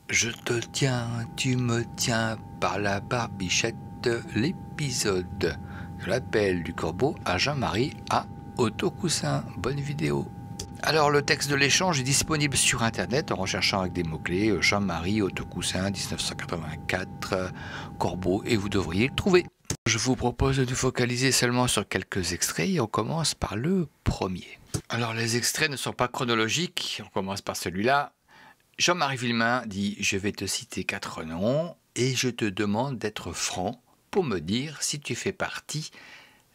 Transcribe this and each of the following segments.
Je te tiens, tu me tiens par la barbichette, l'épisode de l'appel du corbeau à Jean-Marie à Autocoussin. Bonne vidéo. Alors le texte de l'échange est disponible sur internet en recherchant avec des mots-clés Jean-Marie Autocoussin 1984 corbeau et vous devriez le trouver. Je vous propose de focaliser seulement sur quelques extraits et on commence par le premier. Alors les extraits ne sont pas chronologiques, on commence par celui-là. Jean-Marie Villemain dit « Je vais te citer 4 noms et je te demande d'être franc pour me dire si tu fais partie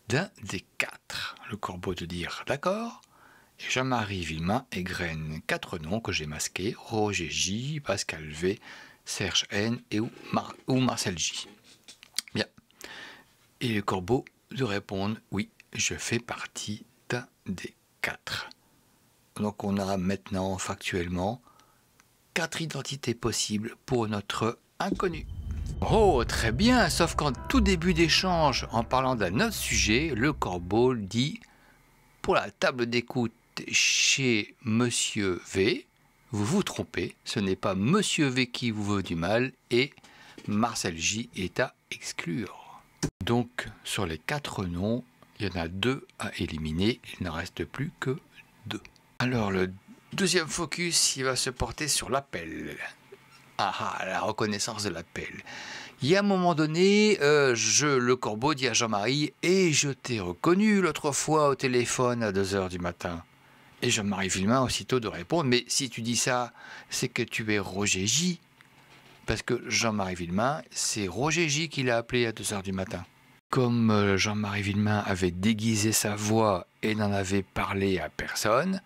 d'un des 4. » Le corbeau de dire « D'accord ?» Et Jean-Marie Villemain égrène 4 noms que j'ai masqués, Roger J, Pascal V, Serge N et ou Marcel J. Bien. Et le corbeau de répondre « Oui, je fais partie d'un des 4. » Donc on a maintenant factuellement 4 identités possibles pour notre inconnu. Oh, très bien, sauf qu'en tout début d'échange, en parlant d'un autre sujet, le corbeau dit « Pour la table d'écoute chez Monsieur V, vous vous trompez, ce n'est pas Monsieur V qui vous veut du mal et Marcel J est à exclure. » Donc, sur les 4 noms, il y en a 2 à éliminer, il n'en reste plus que 2. Alors, le deuxième focus, il va se porter sur l'appel. La reconnaissance de l'appel. Il y a un moment donné, le corbeau dit à Jean-Marie « Et je t'ai reconnu l'autre fois au téléphone à 2 h du matin. » Et Jean-Marie Villemain aussitôt de répondre « Mais si tu dis ça, c'est que tu es Roger J. » Parce que Jean-Marie Villemain, c'est Roger J qui l'a appelé à 2 h du matin. Comme Jean-Marie Villemain avait déguisé sa voix et n'en avait parlé à personne,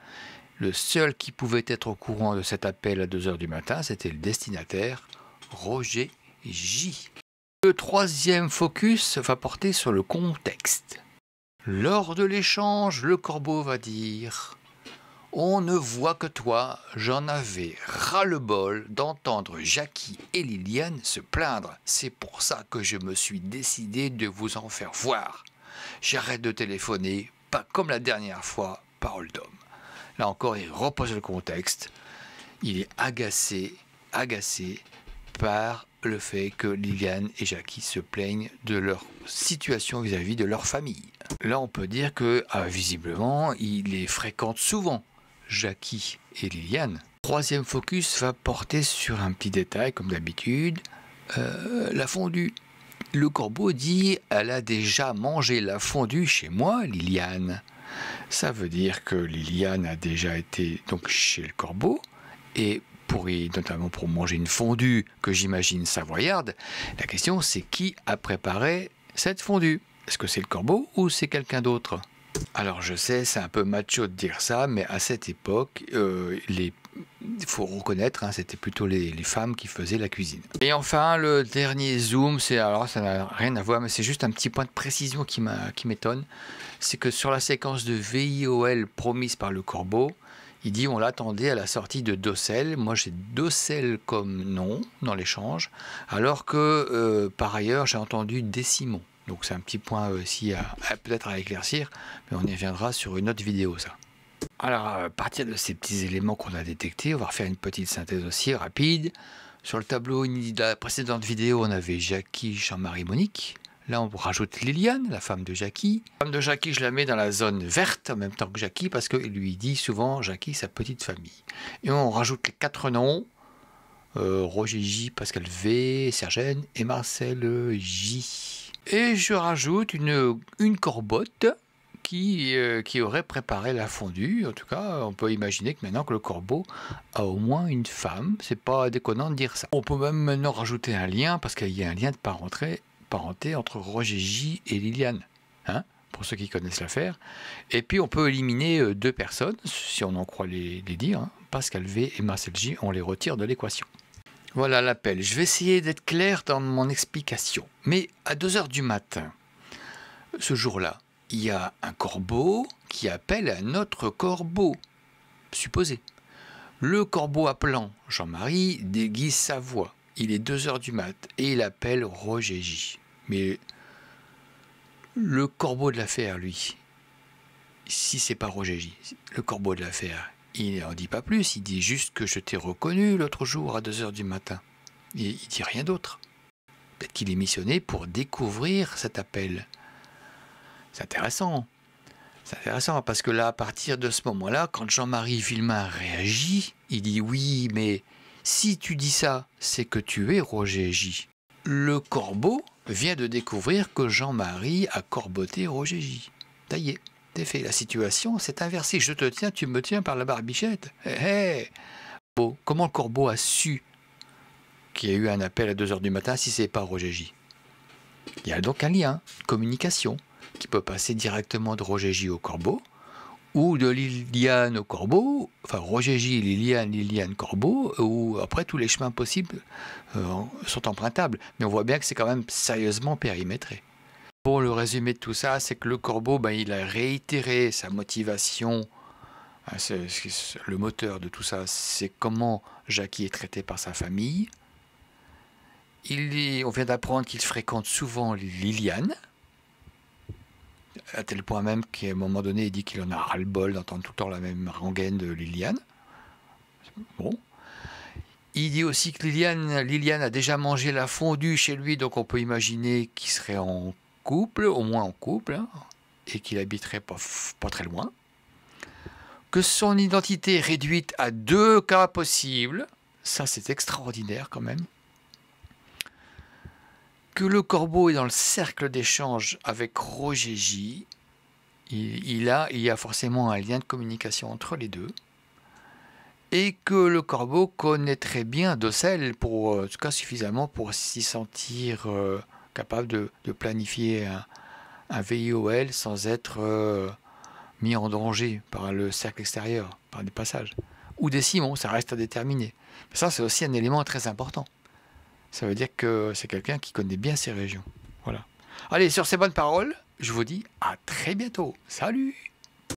le seul qui pouvait être au courant de cet appel à 2 h du matin, c'était le destinataire, Roger J. Le troisième focus va porter sur le contexte. Lors de l'échange, le corbeau va dire « On ne voit que toi, j'en avais ras-le-bol d'entendre Jackie et Liliane se plaindre. C'est pour ça que je me suis décidé de vous en faire voir. J'arrête de téléphoner, pas comme la dernière fois, parole d'homme. » Là encore, il repose le contexte. Il est agacé par le fait que Liliane et Jackie se plaignent de leur situation vis-à-vis de leur famille. Là, on peut dire que, visiblement, il les fréquente souvent, Jackie et Liliane. Troisième focus va porter sur un petit détail, comme d'habitude, la fondue. Le corbeau dit « Elle a déjà mangé la fondue chez moi, Liliane. » Ça veut dire que Liliane a déjà été donc chez le corbeau et notamment pour manger une fondue que j'imagine savoyarde. La question c'est qui a préparé cette fondue? Est-ce que c'est le corbeau ou c'est quelqu'un d'autre? Alors je sais, c'est un peu macho de dire ça, mais à cette époque, il faut reconnaître, c'était plutôt les femmes qui faisaient la cuisine. Et enfin, le dernier zoom, alors ça n'a rien à voir, mais c'est juste un petit point de précision qui m'étonne. C'est que sur la séquence de VIOL promise par le corbeau, il dit on l'attendait à la sortie de Docelle. Moi j'ai Docelle comme nom dans l'échange, alors que par ailleurs j'ai entendu Décimon. Donc c'est un petit point aussi peut-être à éclaircir, mais on y reviendra sur une autre vidéo ça. Alors à partir de ces petits éléments qu'on a détectés, on va refaire une petite synthèse aussi rapide. Sur le tableau de la précédente vidéo, on avait Jackie, Jean-Marie, Monique. Là, on rajoute Liliane, la femme de Jackie. La femme de Jackie, je la mets dans la zone verte en même temps que Jackie parce qu'il lui dit souvent Jackie, sa petite famille. Et on rajoute les 4 noms Roger J, Pascal V, Serge N et Marcel J. Et je rajoute une corbotte qui aurait préparé la fondue. En tout cas, on peut imaginer que maintenant que le corbeau a au moins une femme, c'est pas déconnant de dire ça. On peut même maintenant rajouter un lien parce qu'il y a un lien de parenté entre Roger J et Liliane, pour ceux qui connaissent l'affaire. Et puis on peut éliminer 2 personnes, si on en croit les dire, Pascal V et Marcel J, on les retire de l'équation. Voilà l'appel. Je vais essayer d'être clair dans mon explication. Mais à 2 h du matin, ce jour-là, il y a un corbeau qui appelle un autre corbeau, supposé. Le corbeau appelant Jean-Marie déguise sa voix. Il est 2 h du mat et il appelle Roger J. Mais le corbeau de l'affaire, lui, si c'est pas Roger J, le corbeau de l'affaire, il n'en dit pas plus, il dit juste que je t'ai reconnu l'autre jour à 2 h du matin. Il dit rien d'autre. Peut-être qu'il est missionné pour découvrir cet appel. C'est intéressant. C'est intéressant parce que là, à partir de ce moment-là, quand Jean-Marie Villemain réagit, il dit oui, mais si tu dis ça, c'est que tu es Roger J. Le corbeau vient de découvrir que Jean-Marie a corboté Roger J. Ça y est, c'est fait. La situation s'est inversée. Je te tiens, tu me tiens par la barbichette. Hey. Bon, comment le corbeau a su qu'il y a eu un appel à 2 h du matin si ce n'est pas Roger J? Il y a donc un lien, une communication, qui peut passer directement de Roger J au corbeau, ou de Liliane au corbeau, enfin Roger J, Liliane, corbeau, ou après tous les chemins possibles sont empruntables. Mais on voit bien que c'est quand même sérieusement périmétré. Bon, le résumé de tout ça, c'est que le corbeau, il a réitéré sa motivation. Le moteur de tout ça, c'est comment Jackie est traité par sa famille. On vient d'apprendre qu'il fréquente souvent Liliane, à tel point même qu'à un moment donné, il dit qu'il en a ras-le-bol d'entendre tout le temps la même rengaine de Liliane. Bon. Il dit aussi que Liliane a déjà mangé la fondue chez lui, donc on peut imaginer qu'il serait en couple, au moins en couple, hein, et qu'il habiterait pas très loin. Que son identité est réduite à 2 cas possibles, ça c'est extraordinaire quand même. Que le corbeau est dans le cercle d'échange avec Roger J. Il y a forcément un lien de communication entre les deux. Et que le corbeau connaît très bien Docelle, en tout cas suffisamment pour s'y sentir capable de planifier un VIOL sans être mis en danger par le cercle extérieur, par des passages. Ou des Simons, ça reste à déterminer. Mais ça, c'est aussi un élément très important. Ça veut dire que c'est quelqu'un qui connaît bien ces régions. Voilà. Allez, sur ces bonnes paroles, je vous dis à très bientôt. Salut!